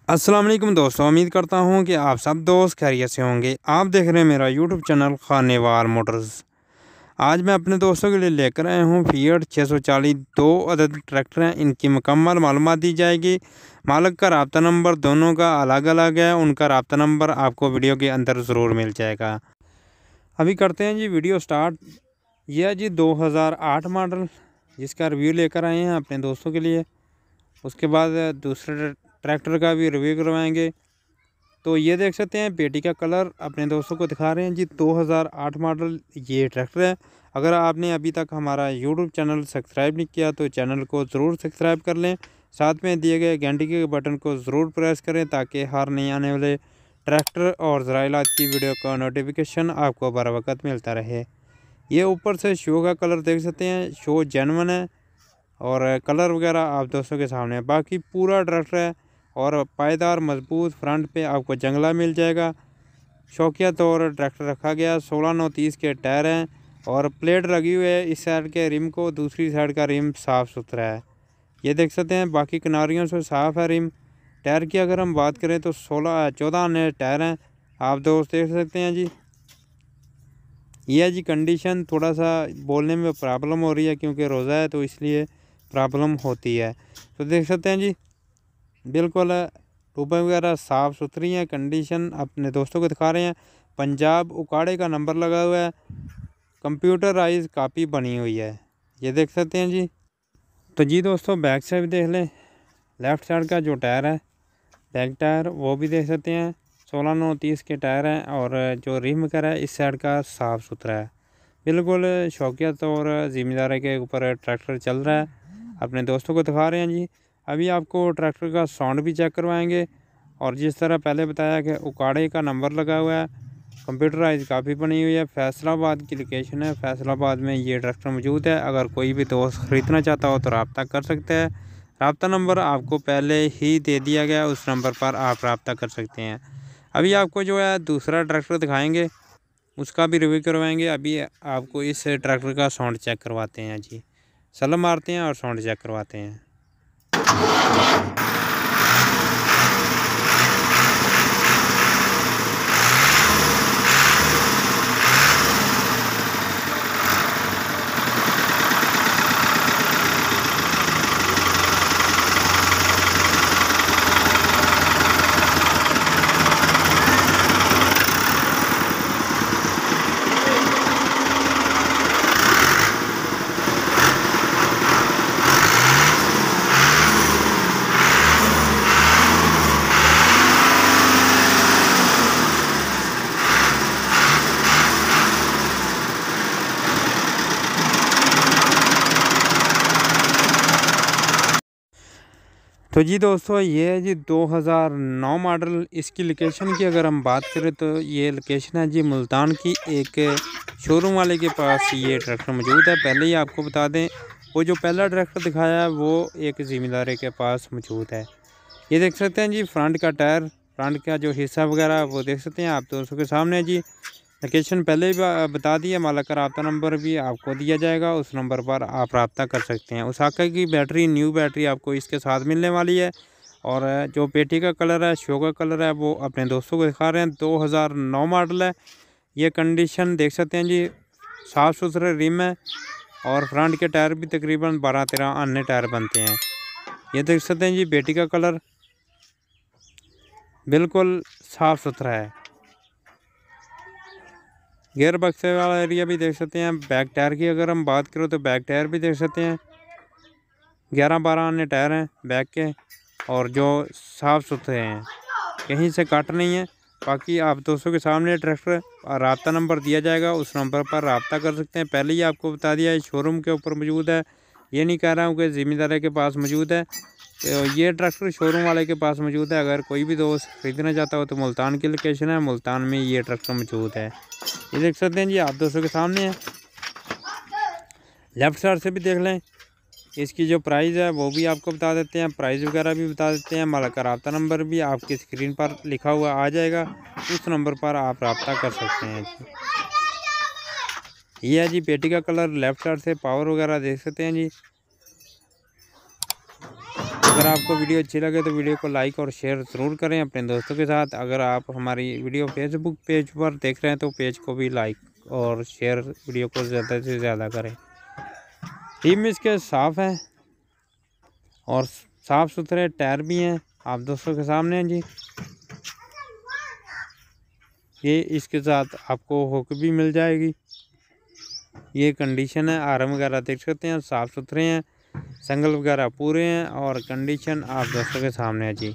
अस्सलाम वालेकुम दोस्तों, उम्मीद करता हूँ कि आप सब दोस्त खैरियत से होंगे। आप देख रहे हैं मेरा यूट्यूब चैनल खानेवाल मोटर्स। आज मैं अपने दोस्तों के लिए लेकर आया हूँ फिएट 640 दो अदद ट्रैक्टर हैं। इनकी मुकम्मल मालूमात दी जाएगी। मालिक का रब्ता नंबर दोनों का अलग अलग है। उनका रब्ता नंबर आपको वीडियो के अंदर ज़रूर मिल जाएगा। अभी करते हैं जी वीडियो स्टार्ट। यह है जी 2008 मॉडल, जिसका रिव्यू लेकर आए हैं अपने दोस्तों के लिए। उसके बाद दूसरे ट्रैक्टर का भी रिव्यू करवाएंगे। तो ये देख सकते हैं पेटी का कलर अपने दोस्तों को दिखा रहे हैं जी। 2008 मॉडल ये ट्रैक्टर है। अगर आपने अभी तक हमारा यूट्यूब चैनल सब्सक्राइब नहीं किया तो चैनल को ज़रूर सब्सक्राइब कर लें। साथ में दिए गए घंटी के बटन को ज़रूर प्रेस करें ताकि हर नए आने वाले ट्रैक्टर और ज़राइलात की वीडियो का नोटिफिकेशन आपको बर वक्त मिलता रहे। ये ऊपर से शो का कलर देख सकते हैं, शो जेन्युइन है और कलर वगैरह आप दोस्तों के सामने है। बाकी पूरा ट्रैक्टर है और पायदार मजबूत। फ्रंट पे आपको जंगला मिल जाएगा। शौकिया तौर ट्रैक्टर रखा गया। 16/9/30 के टायर हैं और प्लेट लगी हुई है इस साइड के रिम को, दूसरी साइड का रिम साफ़ सुथरा है। ये देख सकते हैं बाकी किनारियों से साफ़ है रिम। टायर की अगर हम बात करें तो 14 आने टायर हैं, आप दोस्त देख सकते हैं जी। ये है जी कंडीशन। थोड़ा सा बोलने में प्रॉब्लम हो रही है क्योंकि रोज़ा है तो इसलिए प्रॉब्लम होती है। तो देख सकते हैं जी बिल्कुल टूबें वगैरह साफ़ सुथरी हैं। कंडीशन अपने दोस्तों को दिखा रहे हैं। पंजाब उकाड़े का नंबर लगा हुआ है। कंप्यूटराइज कापी बनी हुई है, ये देख सकते हैं जी। तो जी दोस्तों बैक साइड भी देख लें। लेफ़्ट साइड का जो टायर है बैक टायर वो भी देख सकते हैं। 16/9/30 के टायर हैं और जो रिम वगैरह है इस साइड का साफ़ सुथरा है। बिल्कुल शौकिया तौर ज़िम्मेदारी के ऊपर ट्रैक्टर चल रहा है। अपने दोस्तों को दिखा रहे हैं जी। अभी आपको ट्रैक्टर का साउंड भी चेक करवाएंगे। और जिस तरह पहले बताया कि उकाड़े का नंबर लगा हुआ है, कंप्यूटराइज काफ़ी बनी हुई है। फैसलाबाद की लोकेशन है, फैसलाबाद में ये ट्रैक्टर मौजूद है। अगर कोई भी दोस्त ख़रीदना चाहता हो तो रब्ता कर सकते हैं। रब्ता नंबर आपको पहले ही दे दिया गया, उस नंबर पर आप रब्ता कर सकते हैं। अभी आपको जो है दूसरा ट्रैक्टर दिखाएँगे, उसका भी रिव्यू करवाएंगे। अभी आपको इस ट्रैक्टर का साउंड चेक करवाते हैं जी। सलाम मारते हैं और साउंड चेक करवाते हैं। तो जी दोस्तों ये है जी 2009 मॉडल। इसकी लोकेशन की अगर हम बात करें तो ये लोकेशन है जी मुल्तान की। एक शोरूम वाले के पास ये ट्रैक्टर मौजूद है। पहले ही आपको बता दें वो जो पहला ट्रैक्टर दिखाया है वो एक ज़िम्मेदारी के पास मौजूद है। ये देख सकते हैं जी फ्रंट का टायर, फ्रंट का जो हिस्सा वगैरह वो देख सकते हैं आप दोस्तों के सामने जी। लोकेशन पहले भी बता दी है। मालिक का रब्ता नंबर भी आपको दिया जाएगा, उस नंबर पर आप रब्ता कर सकते हैं। उसाका की बैटरी, न्यू बैटरी आपको इसके साथ मिलने वाली है। और जो पेटी का कलर है, शो का कलर है, वो अपने दोस्तों को दिखा रहे हैं। 2009 मॉडल है। ये कंडीशन देख सकते हैं जी, साफ़ सुथरे रिम है और फ्रंट के टायर भी तकरीबन 12-13 अन्य टायर बनते हैं। ये देख सकते हैं जी पेटी का कलर बिल्कुल साफ़ सुथरा है। गियर बक्से वाला एरिया भी देख सकते हैं। बैक टायर की अगर हम बात करें तो बैक टायर भी देख सकते हैं। 11-12 अन्य टायर हैं बैक के और जो साफ़ सुथरे हैं, कहीं से कट नहीं है। बाकी आप दोस्तों के सामने ट्रैक्टर रब्ता नंबर दिया जाएगा, उस नंबर पर रब्ता कर सकते हैं। पहले ही आपको बता दिया है शोरूम के ऊपर मौजूद है। ये नहीं कह रहा हूँ कि ज़िम्मेदारी के पास मौजूद है। तो ये ट्रैक्टर शोरूम वाले के पास मौजूद है। अगर कोई भी दोस्त खरीदना चाहता हो तो मुल्तान की लोकेशन है, मुल्तान में ये ट्रैक्टर मौजूद है। ये देख सकते हैं जी आप दोस्तों के सामने है। लेफ़्ट साइड से भी देख लें। इसकी जो प्राइस है वो भी आपको बता देते हैं, प्राइस वगैरह भी बता देते हैं। मालिक का रब्ता नंबर भी आपकी स्क्रीन पर लिखा हुआ आ जाएगा, उस नंबर पर आप रब्ता कर सकते हैं जी। ये है जी पेटी का कलर। लेफ़्ट साइड से पावर वगैरह देख सकते हैं जी। अगर आपको वीडियो अच्छी लगे तो वीडियो को लाइक और शेयर ज़रूर करें अपने दोस्तों के साथ। अगर आप हमारी वीडियो फेसबुक पेज पर देख रहे हैं तो पेज को भी लाइक और शेयर वीडियो को ज़्यादा से ज़्यादा करें। टीम इसके साफ़ है और साफ़ सुथरे टायर भी हैं, आप दोस्तों के सामने हैं जी। ये इसके साथ आपको हुक भी मिल जाएगी। ये कंडीशन है, आर्म वगैरह देख सकते हैं, साफ़ सुथरे हैं, संगल वगैरह पूरे हैं और कंडीशन आप दोस्तों के सामने है जी।